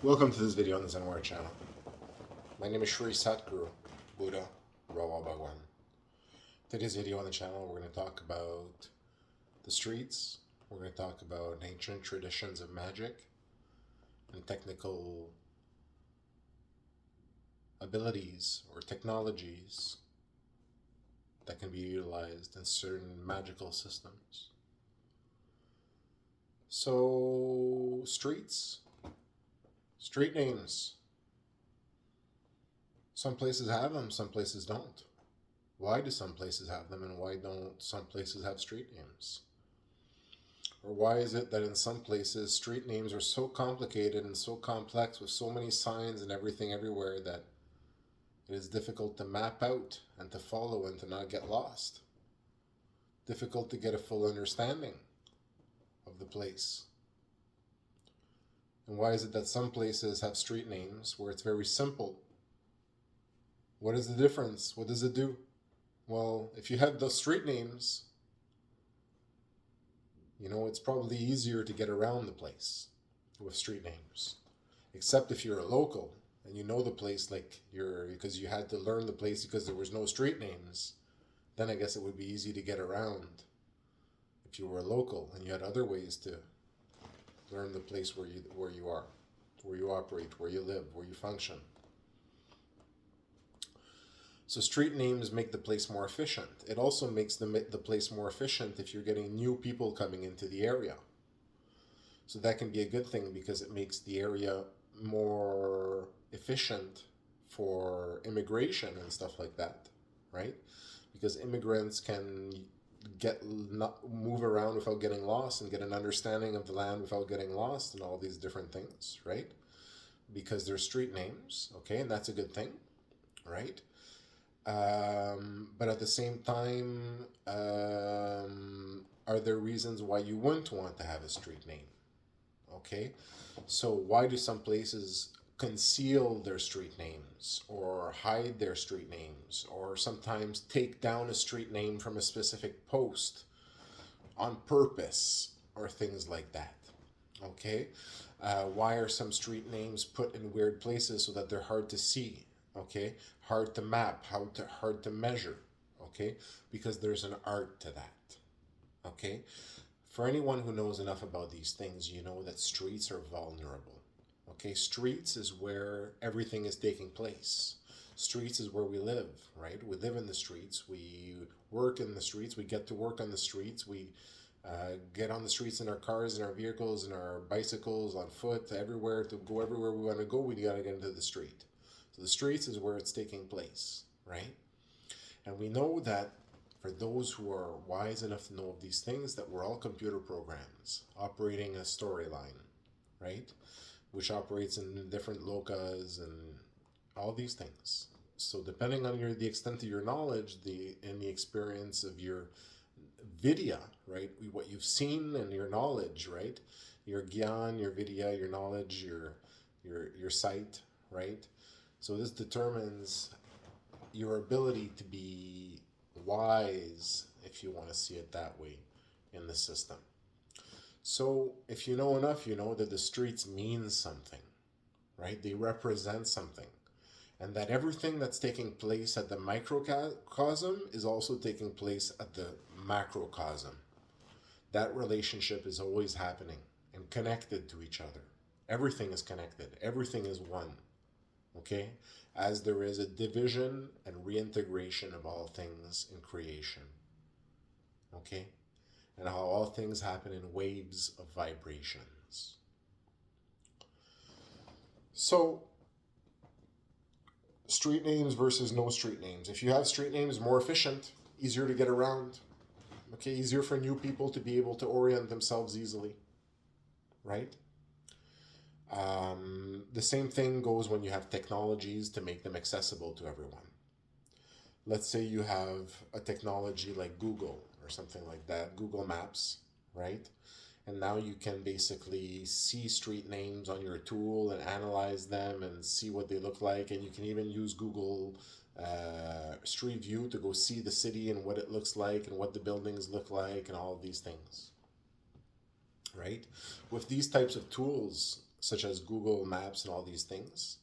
Welcome to this video on the Zenware channel. My name is Shri Satguru, Buddha Rawa Bhagwan. Today's video on the channel, we're going to talk about the streets, we're going to talk about ancient traditions of magic and technical abilities or technologies that can be utilized in certain magical systems. So, street names. Some places have them, some places don't. Why do some places have them and why don't some places have street names? Or why is it that in some places street names are so complicated and so complex with so many signs and everything everywhere that it is difficult to map out and to follow and to not get lost? Difficult to get a full understanding of the place. And why is it that some places have street names where it's very simple? What is the difference? What does it do? Well, if you have those street names, it's probably easier to get around the place with street names. Except if you're a local and you know the place because you had to learn the place because there was no street names, then I guess it would be easy to get around if you were a local and you had other ways to learn the place where you are, where you operate, where you live, where you function. So street names make the place more efficient. It also makes the place more efficient if you're getting new people coming into the area. So that can be a good thing because it makes the area more efficient for immigration and stuff like that, right? Because immigrants can move around without getting lost and get an understanding of the land without getting lost and all these different things, right? Because they're street names, okay, and that's a good thing, right? But at the same time, are there reasons why you wouldn't want to have a street name? Okay, so why do some places conceal their street names or hide their street names or sometimes take down a street name from a specific post on purpose or things like that? Okay, why are some street names put in weird places so that they're hard to see? Okay, hard to map, hard to measure. Okay, because there's an art to that. Okay, for anyone who knows enough about these things, you know that streets are vulnerable. Okay, streets is where everything is taking place. Streets is where we live, right? We live in the streets, we work in the streets, we get to work on the streets, we get on the streets in our cars, in our vehicles, in our bicycles, on foot, everywhere. To go everywhere we want to go, we gotta get into the street. So the streets is where it's taking place, right? And we know that for those who are wise enough to know of these things, that we're all computer programs operating a storyline, right? Which operates in different locas and all these things. So depending on the extent of your knowledge, and the experience of your vidya, right? What you've seen and your knowledge, right? Your gyan, your vidya, your knowledge, your sight, right? So this determines your ability to be wise, if you want to see it that way, in the system. So if you know enough, you know that the streets mean something, right? They represent something. And that everything that's taking place at the microcosm is also taking place at the macrocosm. That relationship is always happening and connected to each other. Everything is connected. Everything is one. Okay? As there is a division and reintegration of all things in creation. Okay? And how all things happen in waves of vibrations. So, street names versus no street names. If you have street names, more efficient, easier to get around. Okay, easier for new people to be able to orient themselves easily. Right? The same thing goes when you have technologies to make them accessible to everyone. Let's say you have a technology like Google or something like that, Google Maps, right? And now you can basically see street names on your tool and analyze them and see what they look like. And you can even use Google Street View to go see the city and what it looks like and what the buildings look like and all of these things, right? With these types of tools, such as Google Maps and all these things,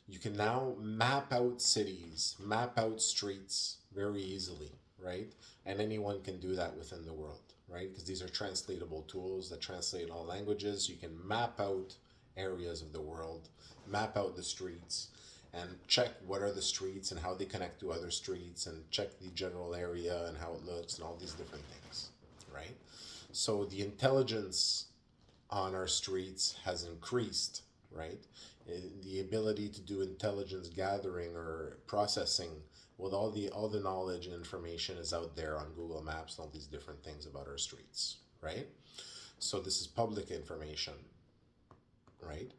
you can now map out cities, map out streets very easily, right? And anyone can do that within the world, right? Because these are translatable tools that translate all languages. You can map out areas of the world, map out the streets, and check what are the streets and how they connect to other streets, and check the general area and how it looks and all these different things, right? So the intelligence on our streets has increased, right? The ability to do intelligence gathering or processing with all the knowledge and information is out there on Google Maps and all these different things about our streets, right? So this is public information, right?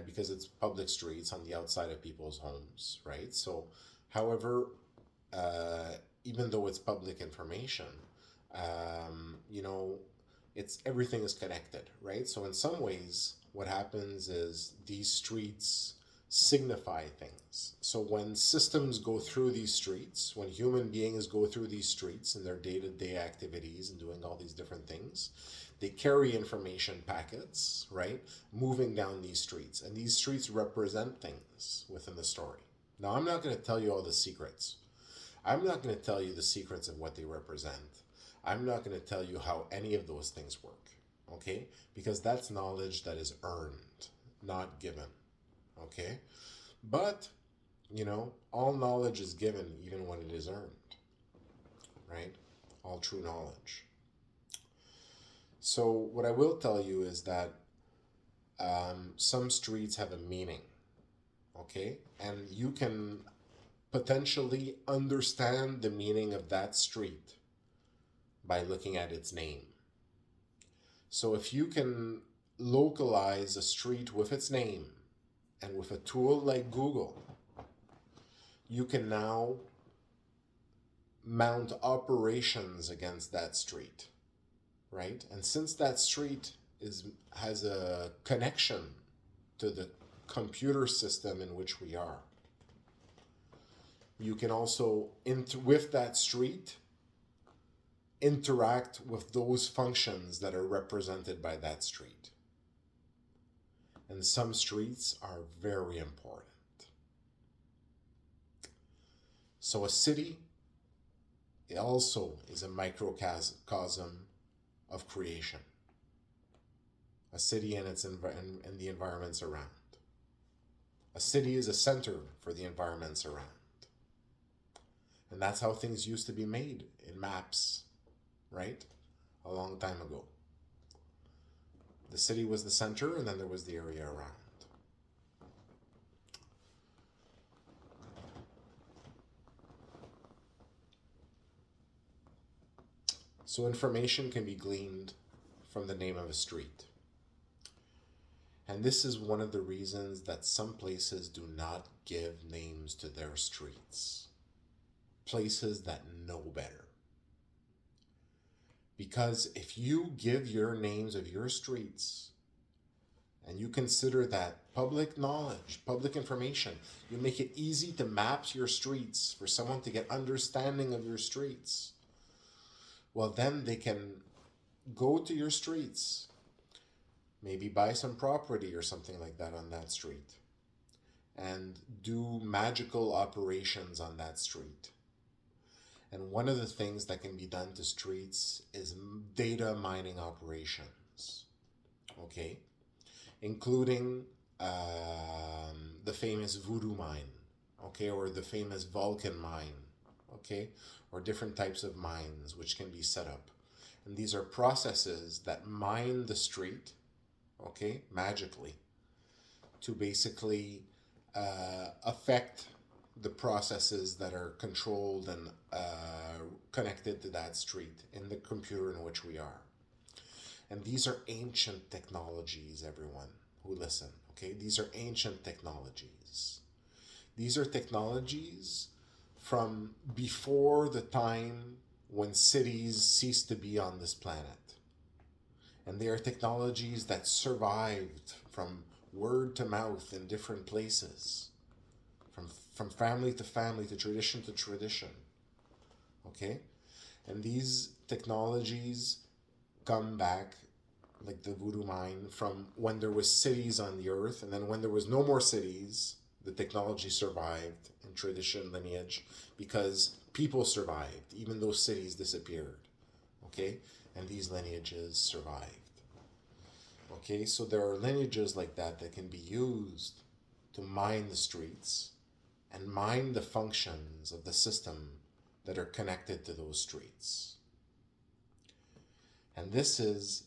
Because it's public streets on the outside of people's homes, right? So, however, even though it's public information, you know, it's everything is connected, right? So in some ways, what happens is these streets signify things. So when systems go through these streets, when human beings go through these streets in their day-to-day activities and doing all these different things, they carry information packets, right, moving down these streets. And these streets represent things within the story. Now, I'm not going to tell you all the secrets. I'm not going to tell you the secrets of what they represent. I'm not going to tell you how any of those things work, okay? Because that's knowledge that is earned, not given, okay? But, all knowledge is given even when it is earned, right? All true knowledge. So what I will tell you is that some streets have a meaning, okay? And you can potentially understand the meaning of that street by looking at its name. So if you can localize a street with its name and with a tool like Google, you can now mount operations against that street, right? And since that street has a connection to the computer system in which we are, you can also, with that street, interact with those functions that are represented by that street. And some streets are very important. So a city also is a microcosm of creation. A city and and the environments around. A city is a center for the environments around. And that's how things used to be made in maps, right? A long time ago. The city was the center, and then there was the area around. So information can be gleaned from the name of a street. And this is one of the reasons that some places do not give names to their streets. Places that know better. Because if you give your names of your streets and you consider that public knowledge, public information, you make it easy to map your streets for someone to get understanding of your streets, well, then they can go to your streets, maybe buy some property or something like that on that street, and do magical operations on that street. And one of the things that can be done to streets is data mining operations, okay? Including the famous Voodoo mine, okay? Or the famous Vulcan mine, okay? Or different types of mines which can be set up. And these are processes that mine the street, okay, magically, to basically affect the processes that are controlled and connected to that street in the computer in which we are. And these are ancient technologies, everyone who listen, okay? These are ancient technologies. These are technologies from before the time when cities ceased to be on this planet. And they are technologies that survived from word to mouth in different places. From family to family, to tradition, okay? And these technologies come back like the voodoo mind, from when there was cities on the earth, and then when there was no more cities, the technology survived in tradition lineage because people survived, even though cities disappeared. Okay, and these lineages survived. Okay, so there are lineages like that that can be used to mine the streets and mine the functions of the system that are connected to those streets. And this is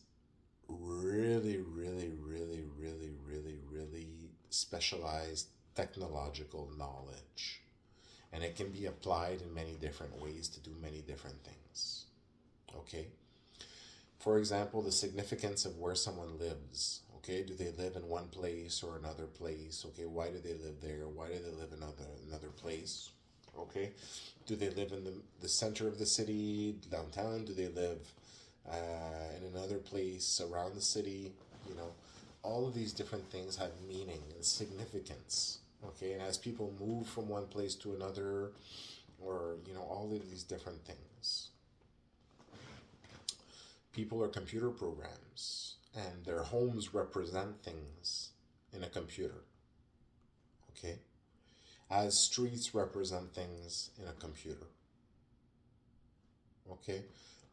really, really, really, really, really, really specialized technological knowledge. And it can be applied in many different ways to do many different things. Okay? For example, the significance of where someone lives. Okay, do they live in one place or another place? Okay, why do they live there? Why do they live in another place? Okay, do they live in the center of the city, downtown? Do they live in another place around the city? You know, all of these different things have meaning and significance. Okay, and as people move from one place to another, or all of these different things, people are computer programs, and their homes represent things in a computer. Okay, as streets represent things in a computer. Okay,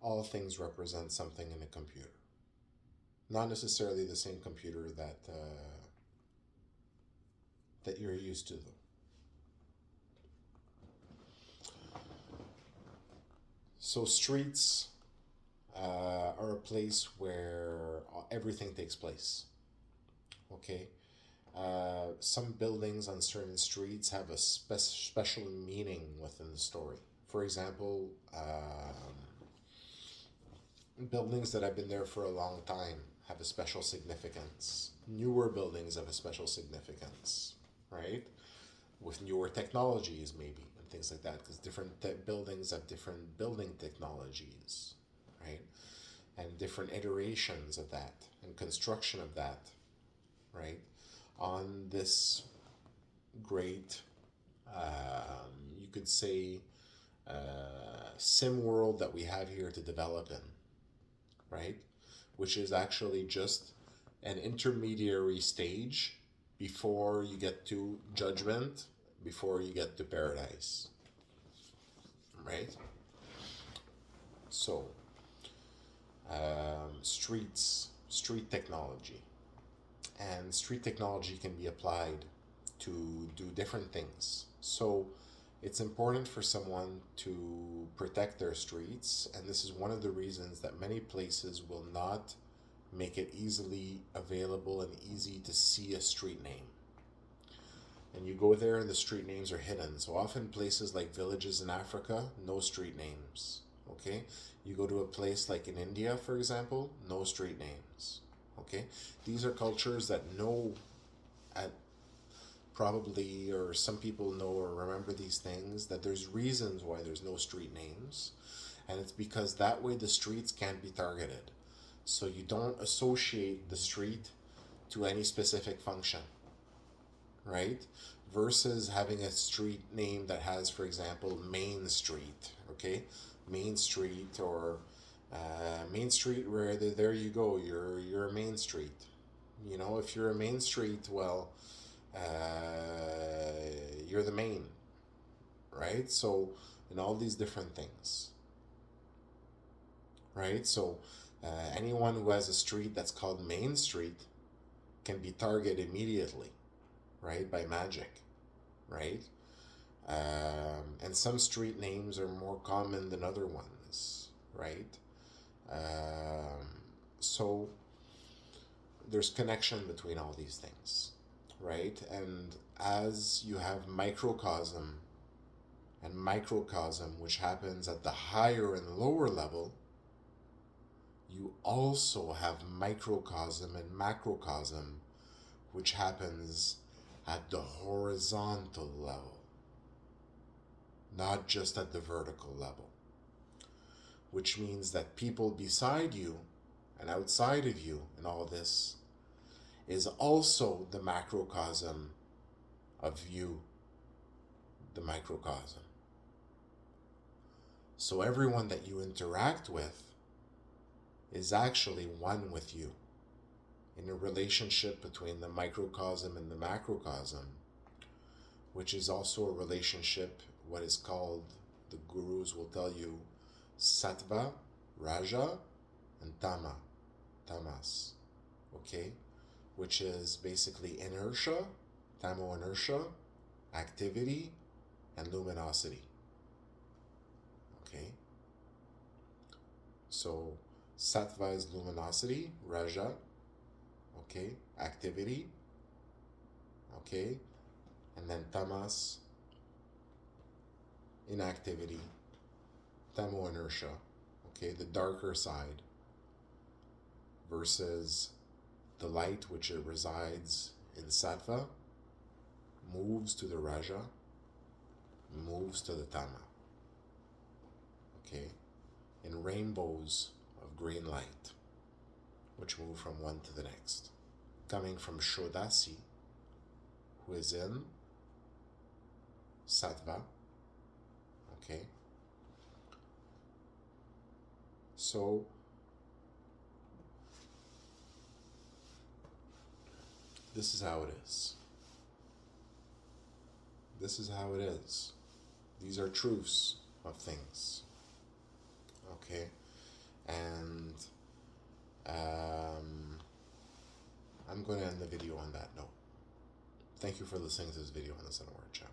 all things represent something in a computer. Not necessarily the same computer that you're used to, though. So streets are a place where everything takes place. Okay, some buildings on certain streets have a special meaning within the story. For example, buildings that have been there for a long time have a special significance. Newer buildings have a special significance, right? With newer technologies, maybe, and things like that, because different buildings have different building technologies, right? And different iterations of that and construction of that, right? On this great, you could say, sim world that we have here to develop in, right? Which is actually just an intermediary stage before you get to judgment, before you get to paradise, right? So, street technology. And street technology can be applied to do different things. So, it's important for someone to protect their streets, and this is one of the reasons that many places will not make it easily available and easy to see a street name. And you go there and the street names are hidden. So often places like villages in Africa, no street names. Okay? You go to a place like in India, for example, no street names. Okay? These are cultures that know at probably, or some people know or remember these things, that there's reasons why there's no street names. And it's because that way the streets can't be targeted. So you don't associate the street to any specific function, right? Versus having a street name that has, for example, Main Street, okay? Main Street, or Main Street, where there you go, you're a Main Street. If you're a Main Street, well, you're the main, right? So, in all these different things, right? So, anyone who has a street that's called Main Street can be targeted immediately, right? By magic, right? And some street names are more common than other ones, right? So there's connection between all these things, right? And as you have microcosm and microcosm, which happens at the higher and lower level, you also have microcosm and macrocosm, which happens at the horizontal level, not just at the vertical level. Which means that people beside you and outside of you in all this is also the macrocosm of you, the microcosm. So everyone that you interact with is actually one with you. in a relationship between the microcosm and the macrocosm, which is also a relationship, what is called, the gurus will tell you, sattva, raja, and tamas, okay? Which is basically inertia, tamo inertia, activity, and luminosity, okay? So sattva is luminosity, raja, okay, activity, okay, and then tamas, inactivity, tamo inertia, okay, the darker side, versus the light, which it resides in sattva, moves to the raja, moves to the tama, okay, in rainbows of green light, which move from one to the next, coming from Shodasi, who is in sattva, okay. So this is how it is. This is how it is. These are truths of things, okay. And I'm going to end the video on that note. Thank you for listening to this video on the Son of Word channel.